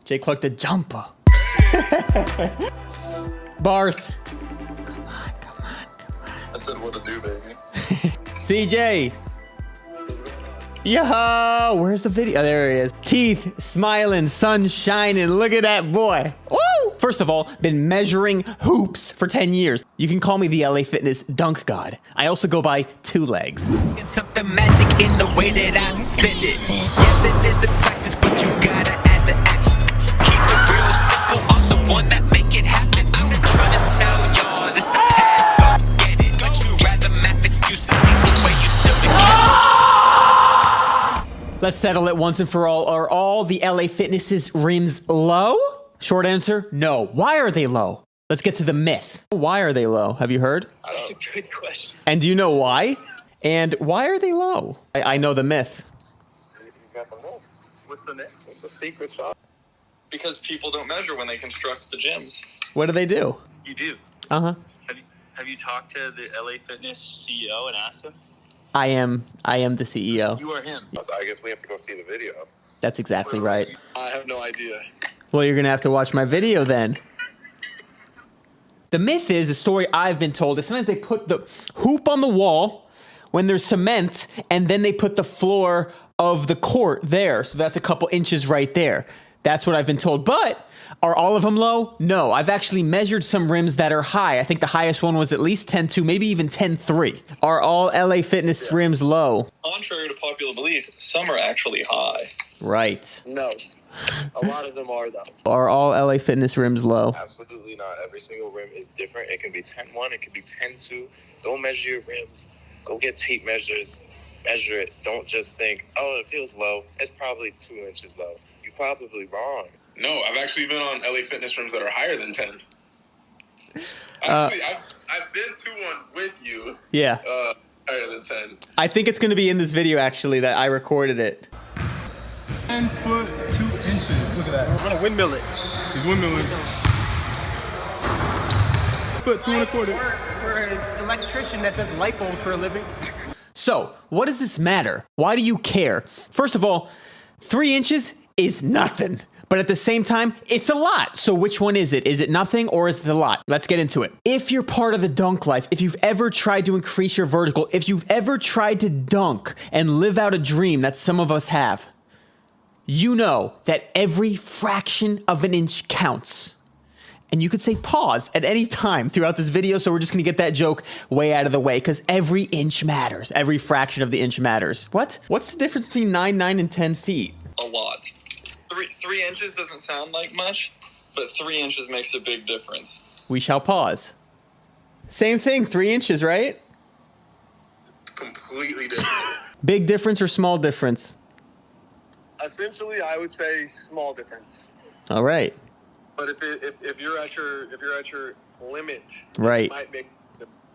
Jay Clark the jumper. Barth. Come on. I said what to do, baby. CJ. Yo, where's the video? Oh, there he is. Teeth smiling, sun shining. Look at that boy. Woo! First of all, been measuring hoops for 10 years. You can call me the LA Fitness dunk god. I also go by 2 legs. It's something magic in the way that I spend it. Yes, it is a practice, but you gotta add the action. Keep it real simple, I'm the one that make it happen. I'm not trying to tell y'all this the path, don't get it. But you rather map excuses, see the way you still the Let's settle it once and for all. Are all the LA Fitness's rims low? Short answer, no. Why are they low? Let's get to the myth. Why are they low? Have you heard? That's a good question. And do you know why? And why are they low? I know the myth. He's got the myth. What's the myth? It's the secret sauce. Because people don't measure when they construct the gyms. What do they do? You do. Uh-huh. Have you talked to the LA Fitness CEO and asked him? I am the CEO. You are him. So I guess we have to go see the video. That's exactly right. I have no idea. Well, you're gonna have to watch my video then. The myth is, the story I've been told, is sometimes they put the hoop on the wall when there's cement, and then they put the floor of the court there. So that's a couple inches right there. That's what I've been told. But are all of them low? No. I've actually measured some rims that are high. I think the highest one was at least 10.2, maybe even 10.3. Are all LA Fitness rims low? Contrary to popular belief, some are actually high. Right. No. A lot of them are, though. Are all LA Fitness rims low? Absolutely not. Every single rim is different. It can be 10.1, it can be 10.2. Don't measure your rims. Go get tape measures. Measure it. Don't just think, oh, it feels low. It's probably 2 inches low. You're probably wrong. No, I've actually been on LA Fitness rims that are higher than 10. Actually, I've been to one with you. Yeah. Higher than 10. I think it's going to be in this video, actually, that I recorded it. 10 foot 2 inches. Look at that. I'm gonna windmill it. He's windmilling. Foot 2 1/4. For an electrician that does light bulbs for a living. So, what does this matter? Why do you care? First of all, 3 inches is nothing. But at the same time, it's a lot. So which one is it? Is it nothing or is it a lot? Let's get into it. If you're part of the dunk life, if you've ever tried to increase your vertical, if you've ever tried to dunk and live out a dream that some of us have, you know that every fraction of an inch counts. And you could say pause at any time throughout this video, so we're just gonna get that joke way out of the way, because every inch matters. Every fraction of the inch matters. What? What's the difference between 9, 9, and 10 feet? A lot. 3 inches doesn't sound like much, but 3 inches makes a big difference. We shall pause. Same thing, 3 inches, right? Completely different. Big difference or small difference? Essentially, I would say small difference. All right. But if you're at your limit, Right. it might make.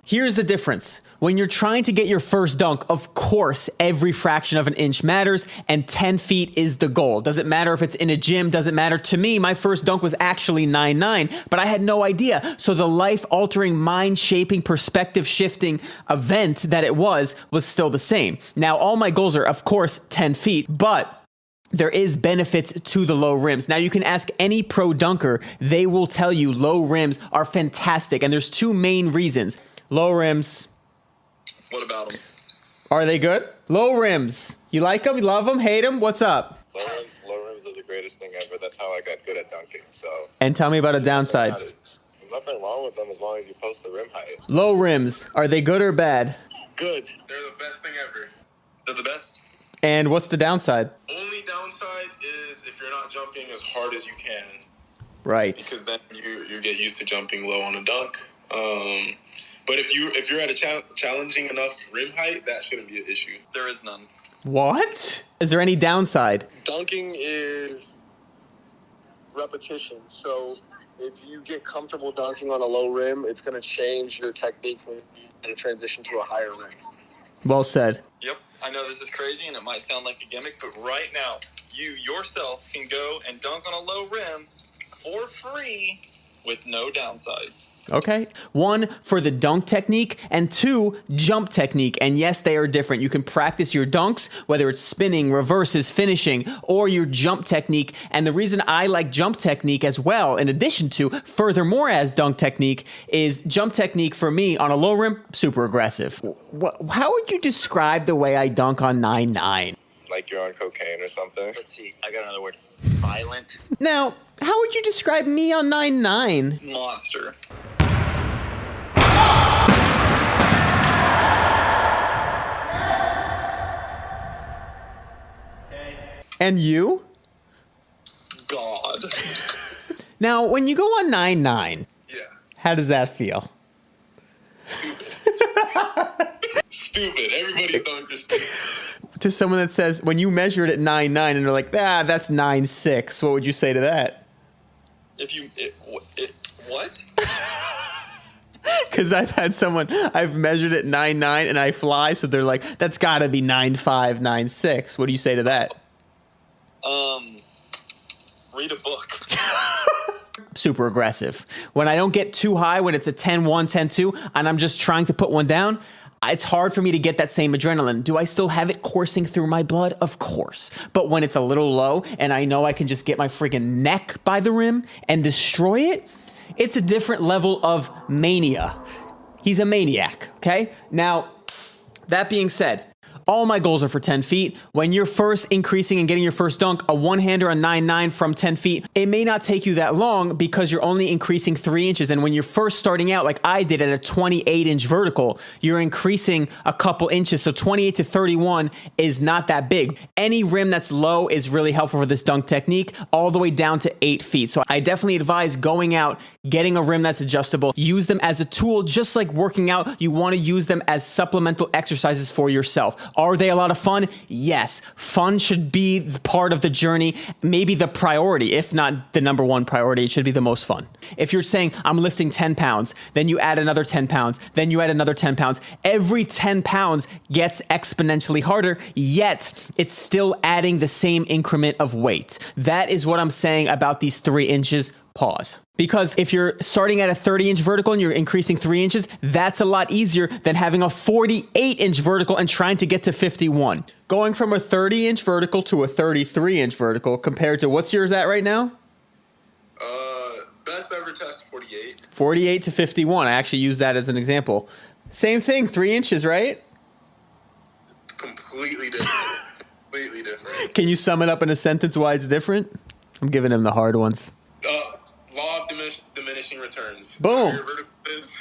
Here's the difference. When you're trying to get your first dunk, of course, every fraction of an inch matters, and 10 feet is the goal. Doesn't matter if it's in a gym, doesn't matter. To me, my first dunk was actually 9.9, but I had no idea. So the life-altering, mind-shaping, perspective-shifting event that it was still the same. Now, all my goals are, of course, 10 feet, but there is benefits to the low rims. Now, you can ask any pro dunker. They will tell you low rims are fantastic, and there's 2 main reasons. Low rims. What about them? Are they good? Low rims. You like them? You love them? Hate them? What's up? Low rims are the greatest thing ever. That's how I got good at dunking. So. And tell me about a downside. There's nothing wrong with them as long as you post the rim height. Low rims. Are they good or bad? Good. They're the best thing ever. They're the best. And what's the downside? Only downside is if you're not jumping as hard as you can. Right. Because then you get used to jumping low on a dunk. But if you're at a challenging enough rim height, that shouldn't be an issue. There is none. What? Is there any downside? Dunking is repetition. So if you get comfortable dunking on a low rim, it's going to change your technique when you transition to a higher rim. Well said. Yep. I know this is crazy and it might sound like a gimmick, but right now, you yourself can go and dunk on a low rim for free with no downsides. Okay. 1 for the dunk technique and 2 jump technique. And yes, they are different. You can practice your dunks, whether it's spinning, reverses, finishing, or your jump technique. And the reason I like jump technique as well, in addition to furthermore as dunk technique, is jump technique for me on a low rim, super aggressive. How would you describe the way I dunk on 9-9? Like you're on cocaine or something. Let's see. I got another word. Violent. Now, how would you describe me on 9-9? Monster. And you? God. Now, when you go on 9-9, Yeah. how does that feel? Stupid. Everybody's dunks are stupid. To someone that says, when you measured at 9-9 and they're like, that's 9-6, what would you say to that? If you what? Because I've measured at 9-9 and I fly, so they're like, that's got to be 9-5, 9-6. What do you say to that? Read a book. Super aggressive. When I don't get too high, when it's a 10-1, 10-2, and I'm just trying to put one down, it's hard for me to get that same adrenaline. Do I still have it coursing through my blood? Of course. But when it's a little low and I know I can just get my freaking neck by the rim and destroy it, it's a different level of mania. He's a maniac, okay? Now, that being said, all my goals are for 10 feet. When you're first increasing and getting your first dunk, a one-hander on 9-9 from 10 feet, it may not take you that long because you're only increasing 3 inches. And when you're first starting out, like I did at a 28-inch vertical, you're increasing a couple inches. So 28 to 31 is not that big. Any rim that's low is really helpful for this dunk technique, all the way down to 8 feet. So I definitely advise going out, getting a rim that's adjustable. Use them as a tool, just like working out. You want to use them as supplemental exercises for yourself. Are they a lot of fun? Yes. Fun should be part of the journey, maybe the priority. If not the number one priority, it should be the most fun. If you're saying, I'm lifting 10 pounds, then you add another 10 pounds, then you add another 10 pounds. Every 10 pounds gets exponentially harder, yet it's still adding the same increment of weight. That is what I'm saying about these 3 inches. Pause. Because if you're starting at a 30-inch vertical and you're increasing 3 inches, that's a lot easier than having a 48-inch vertical and trying to get to 51. Going from a 30-inch vertical to a 33-inch vertical compared to what's yours at right now? Best ever test 48. 48 to 51. I actually use that as an example. Same thing, 3 inches, right? Completely different. Completely different. Can you sum it up in a sentence why it's different? I'm giving him the hard ones. Law of diminishing returns. Boom. Your vertical is-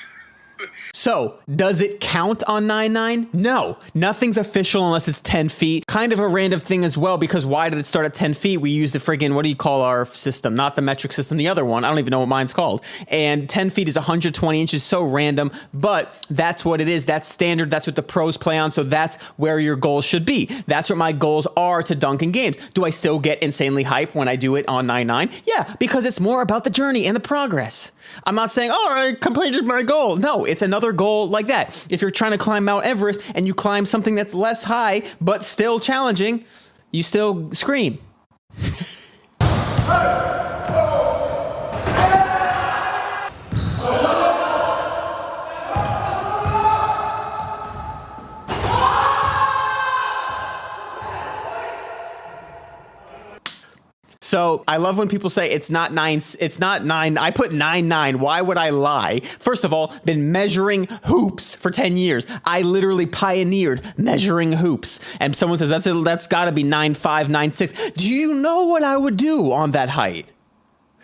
So, does it count on 9-9? No, nothing's official unless it's 10 feet. Kind of a random thing as well, because why did it start at 10 feet? We use the friggin', what do you call our system? Not the metric system, the other one. I don't even know what mine's called. And 10 feet is 120 inches, so random, but that's what it is. That's standard. That's what the pros play on, so that's where your goals should be. That's what my goals are to dunk in games. Do I still get insanely hype when I do it on 9-9? Yeah, because it's more about the journey and the progress. I'm not saying, oh, I completed my goal. No, it's another goal like that. If you're trying to climb Mount Everest and you climb something that's less high but still challenging, you still scream. So I love when people say it's not 9. I put 9-9. Why would I lie? First of all, been measuring hoops for 10 years. I literally pioneered measuring hoops. And someone says that's got to be 9.5, 9.6. Do you know what I would do on that height?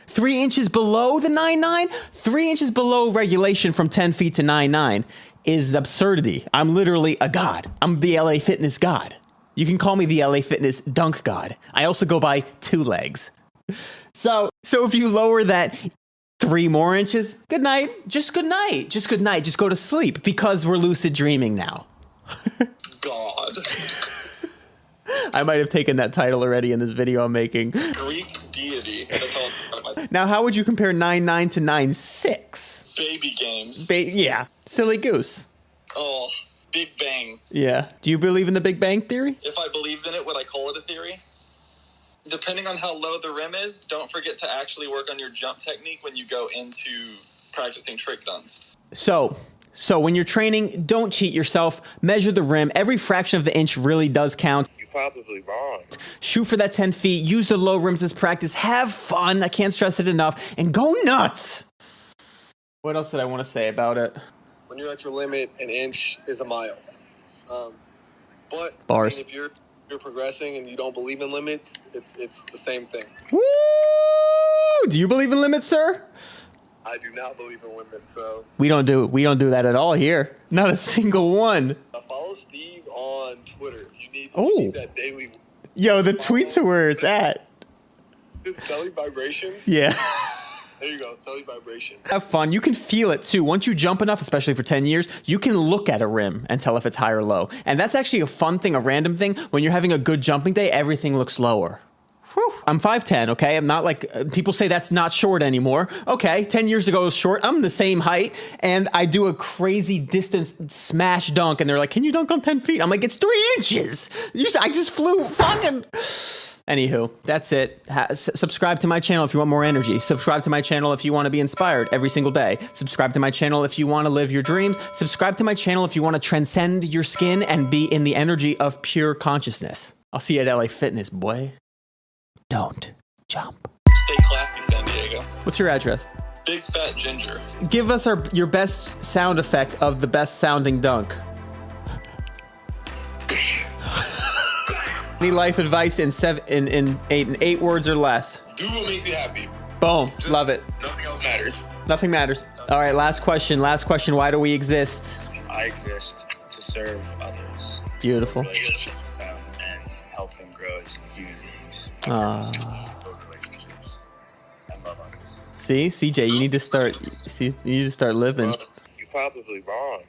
3 inches below the 9.9? 3 inches below regulation from 10 feet to 9.9 is absurdity. I'm literally a god. I'm the LA Fitness god. You can call me the LA Fitness dunk god. I also go by 2 legs. So if you lower that 3 more inches, good night. Just good night. Just good night. Just go to sleep because we're lucid dreaming now. God. I might have taken that title already in this video I'm making. Greek deity. That's all. Now, how would you compare 9.9 to 9.6? Baby games. Yeah. Silly goose. Oh, Big Bang. Yeah. Do you believe in the Big Bang Theory? If I believed in it, would I call it a theory? depending on how low the rim is, don't forget to actually work on your jump technique when you go into practicing trick dunks. So when you're training, don't cheat yourself. Measure the rim. Every fraction of the inch really does count. You're probably wrong. Shoot for that 10 feet. Use the low rims as practice. Have fun. I can't stress it enough. And go nuts. What else did I want to say about it? When you're at your limit, an inch is a mile. But Bars. I mean, if you're progressing and you don't believe in limits, it's the same thing. Woo! Do you believe in limits, sir? I do not believe in limits, so We don't do that at all here. Not a single one. follow Steve on Twitter if you need, Oh. that daily. Yo, the tweets are where it's at. Selly vibrations. Yeah. There you go, Selly vibrations. Have fun. You can feel it too. Once you jump enough, especially for 10 years, you can look at a rim and tell if it's high or low. And that's actually a fun thing, a random thing. When you're having a good jumping day, everything looks lower. Whew. I'm 5'10", okay? I'm not like, people say that's not short anymore. Okay, 10 years ago it was short. I'm the same height, and I do a crazy distance smash dunk, and they're like, can you dunk on 10 feet? I'm like, it's 3 inches. I just flew fucking... Anywho, that's it. Subscribe to my channel if you want more energy. Subscribe to my channel if you want to be inspired every single day. Subscribe to my channel if you want to live your dreams. Subscribe to my channel if you want to transcend your skin and be in the energy of pure consciousness. I'll see you at LA Fitness, boy. Don't jump. Stay classy, San Diego. What's your address? Big Fat Ginger. Give us your best sound effect of the best sounding dunk. Any life advice in 8 words or less? Do what makes you happy. Boom. Love it. Nothing else matters. Nothing matters. All right, last question. Why do we exist? I exist to serve others. Beautiful. Relationships with them and help them grow as human beings. Build relationships and love others. See, CJ, you need to start living. You're probably wrong.